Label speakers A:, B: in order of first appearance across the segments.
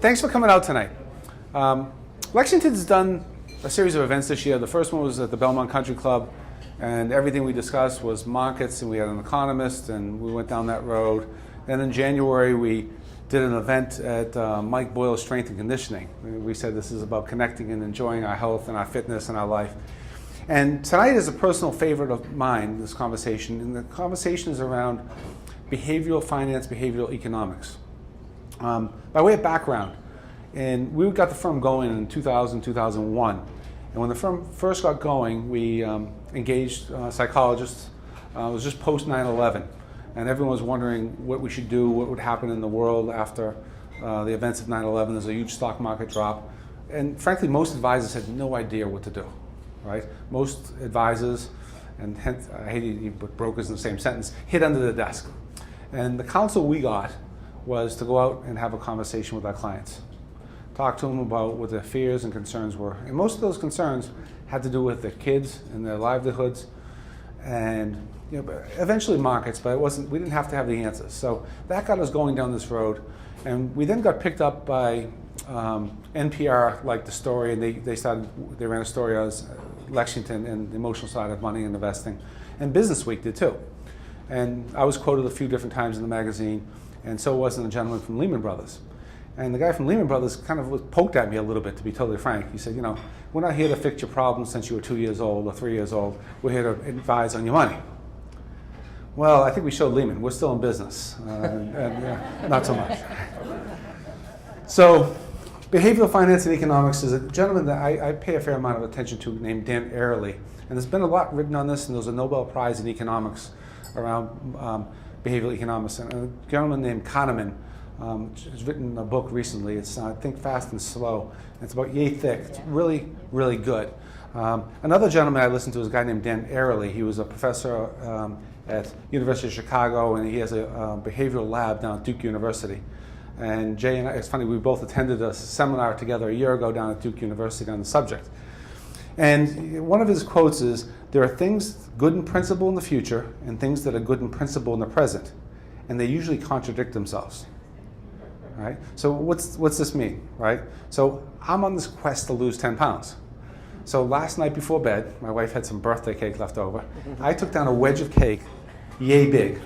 A: thanks for coming out tonight. Lexington's done a series of events this year. The first one was at the Belmont Country Club, and everything we discussed was markets, and we had an economist, and we went down that road. And in January, we did an event at Mike Boyle's Strength and Conditioning. We said this is about connecting and enjoying our health and our fitness and our life. And tonight is a personal favorite of mine, this conversation, and the conversation is around behavioral finance, behavioral economics. By way of background, and we got the firm going in 2000, 2001. And when the firm first got going, we engaged psychologists. It was just post 9/11. And everyone was wondering what we should do, what would happen in the world after the events of 9/11. There's a huge stock market drop. And frankly, most advisors had no idea what to do, right? Most advisors, and hence, I hate to put brokers in the same sentence, hid under the desk. And the counsel we got was to go out and have a conversation with our clients. Talk to them about what their fears and concerns were. And most of those concerns had to do with their kids and their livelihoods and eventually markets, but we didn't have to have the answers. So that got us going down this road. And we then got picked up by NPR, liked the story, and they ran a story on Lexington and the emotional side of money and investing. And Business Week did too. And I was quoted a few different times in the magazine, and so was a gentleman from Lehman Brothers. And the guy from Lehman Brothers kind of poked at me a little bit, to be totally frank. He said, we're not here to fix your problems since you were 2 years old or 3 years old. We're here to advise on your money. Well, I think we showed Lehman. We're still in business. Not so much. So behavioral finance and economics is a gentleman that I pay a fair amount of attention to named Dan Ariely. And there's been a lot written on this, and there's a Nobel Prize in economics around behavioral economics. And a gentleman named Kahneman has written a book recently. It's Think Fast and Slow. It's about yay thick. It's really, really good. Another gentleman I listened to is a guy named Dan Ariely. He was a professor at University of Chicago, and he has a behavioral lab down at Duke University. And Jay and I, it's funny, we both attended a seminar together a year ago down at Duke University on the subject. And one of his quotes is, there are things good in principle in the future and things that are good in principle in the present, and they usually contradict themselves. Right? So what's this mean, right? So I'm on this quest to lose 10 pounds. So last night before bed, my wife had some birthday cake left over. I took down a wedge of cake, yay big.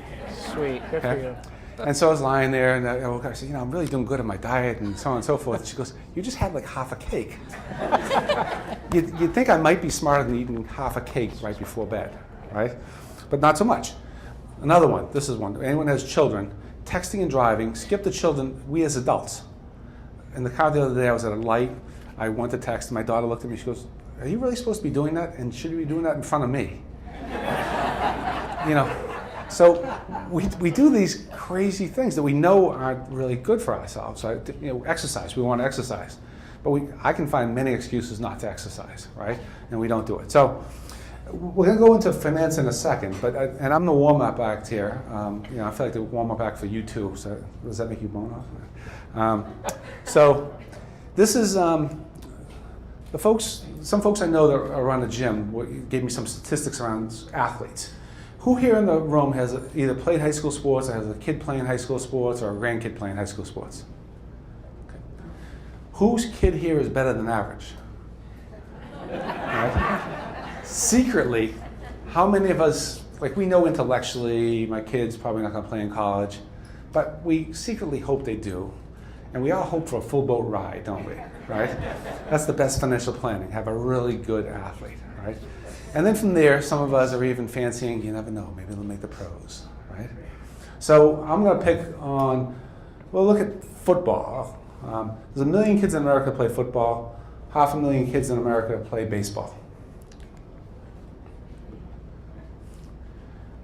B: Sweet, good for you.
A: And so I was lying there, and I woke up, I said, I'm really doing good at my diet, and so on and so forth. And she goes, you just had like half a cake. You'd think I might be smarter than eating half a cake right before bed, right? But not so much. Another one, this is one. Anyone has children, texting and driving, skip the children, we as adults. In the car the other day, I was at a light, I went to text, and my daughter looked at me, she goes, are you really supposed to be doing that? And should you be doing that in front of me? So we do these crazy things that we know aren't really good for ourselves. So, exercise, we want to exercise. But I can find many excuses not to exercise, right? And we don't do it. So we're going to go into finance in a second, and I'm the warm-up act here. I feel like the warm-up act for you too. So does that make you bone off? So this is some folks I know that are around the gym gave me some statistics around athletes. Who here in the room has either played high school sports, or has a kid playing high school sports, or a grandkid playing high school sports? Okay. Whose kid here is better than average? Right? Secretly, how many of us, we know intellectually, my kid's probably not going to play in college, but we secretly hope they do. And we all hope for a full boat ride, don't we? Right? That's the best financial planning, have a really good athlete, right? And then from there, some of us are even fancying, you never know, maybe they'll make the pros, right? So I'm going to pick on, look at football. There's 1 million kids in America play football, 500,000 kids in America play baseball.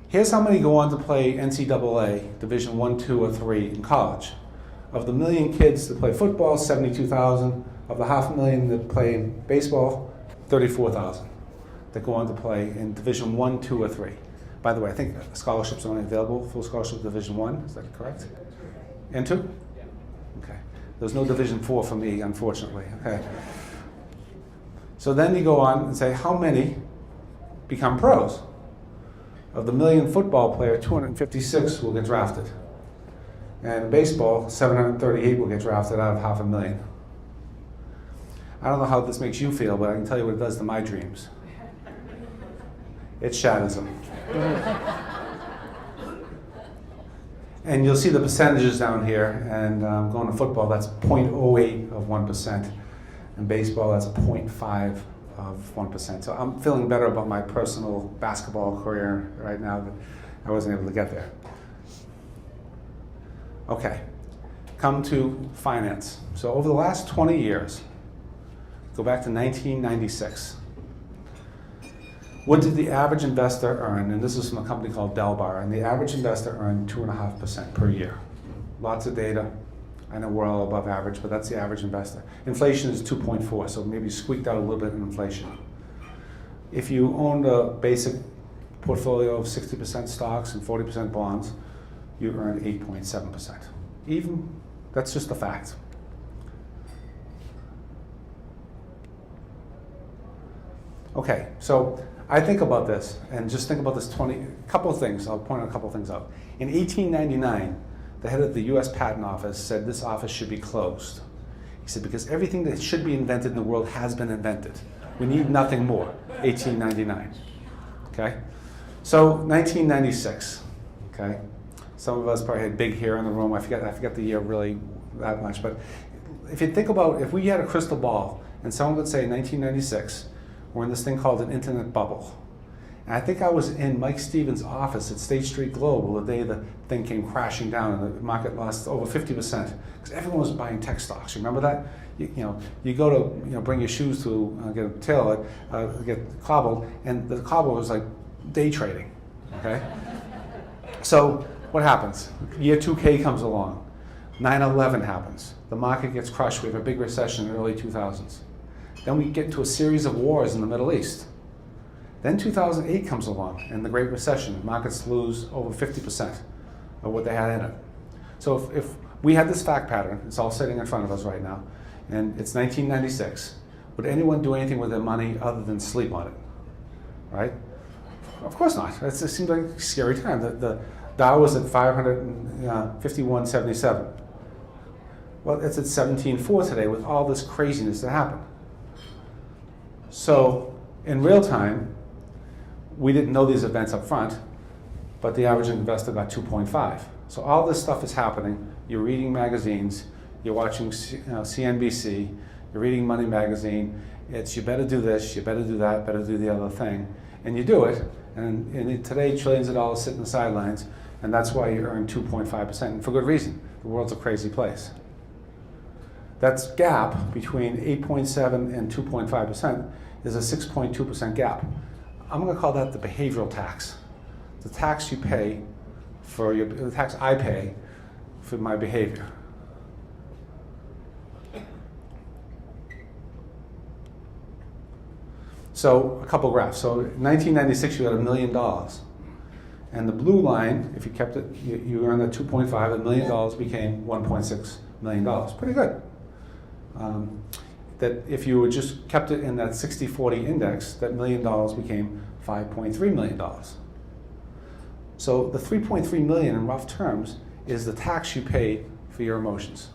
A: Here's how many go on to play NCAA, Division I, II, or III in college. Of the 1 million kids that play football, 72,000. Of the 500,000 that play in baseball, 34,000. That go on to play in Division I, II, or III. By the way, I think scholarships are only available, full scholarship Division I, is that correct? And II? Yeah. Okay. There's no Division IV for me, unfortunately. Okay. So then you go on and say, how many become pros? Of the 1 million football player, 256 will get drafted. And in baseball, 738 will get drafted out of 500,000. I don't know how this makes you feel, but I can tell you what it does to my dreams. It shatters them. And you'll see the percentages down here, and going to football, that's 0.08 of 1%. In baseball, that's 0.5 of 1%. So I'm feeling better about my personal basketball career right now, but I wasn't able to get there. Okay, come to finance. So over the last 20 years, go back to 1996. What did the average investor earn? And this is from a company called Delbar, and the average investor earned 2.5% per year. Lots of data. I know we're all above average, but that's the average investor. Inflation is 2.4, so maybe squeaked out a little bit in inflation. If you owned a basic portfolio of 60% stocks and 40% bonds, you earn 8.7%. Even, that's just a fact. Okay, so I think about this, and just think about this couple of things. I'll point a couple of things out. In 1899, the head of the US Patent Office said this office should be closed. He said, because everything that should be invented in the world has been invented. We need nothing more. 1899. Okay? So 1996. Okay? Some of us probably had big hair in the room. I forget the year really that much. But if you think about, if we had a crystal ball and someone would say 1996, we're in this thing called an internet bubble. And I think I was in Mike Stevens' office at State Street Global the day the thing came crashing down and the market lost over 50% because everyone was buying tech stocks. You remember that? You go to bring your shoes to get a tailor, get cobbled, and the cobble was like day trading. Okay. So what happens? Year 2K comes along. 9/11 happens. The market gets crushed. We have a big recession in the early 2000s. Then we get into a series of wars in the Middle East. Then 2008 comes along and the Great Recession. Markets lose over 50% of what they had in it. So if we had this fact pattern, it's all sitting in front of us right now, and it's 1996, would anyone do anything with their money other than sleep on it? Right? Of course not. It seems like a scary time. The Dow was at 551.77. Well, it's at 17.4 today with all this craziness that happened. So in real time, we didn't know these events up front, but the average investor got 2.5. So all this stuff is happening. You're reading magazines, you're watching CNBC, you're reading Money Magazine. It's you better do this, you better do that, better do the other thing. And you do it, and today trillions of dollars sit in the sidelines, and that's why you earn 2.5%, and for good reason. The world's a crazy place. That gap between 8.7 and 2.5% is a 6.2% gap. I'm going to call that the behavioral tax. The tax you pay for the tax I pay for my behavior. So a couple graphs. So in 1996 you had $1 million. And the blue line, if you kept it, you earned that 2.5, $1 million became $1.6 million. Pretty good. That if you just kept it in that 60-40 index, that $1 million became $5.3 million. So the $3.3 million in rough terms is the tax you paid for your emotions.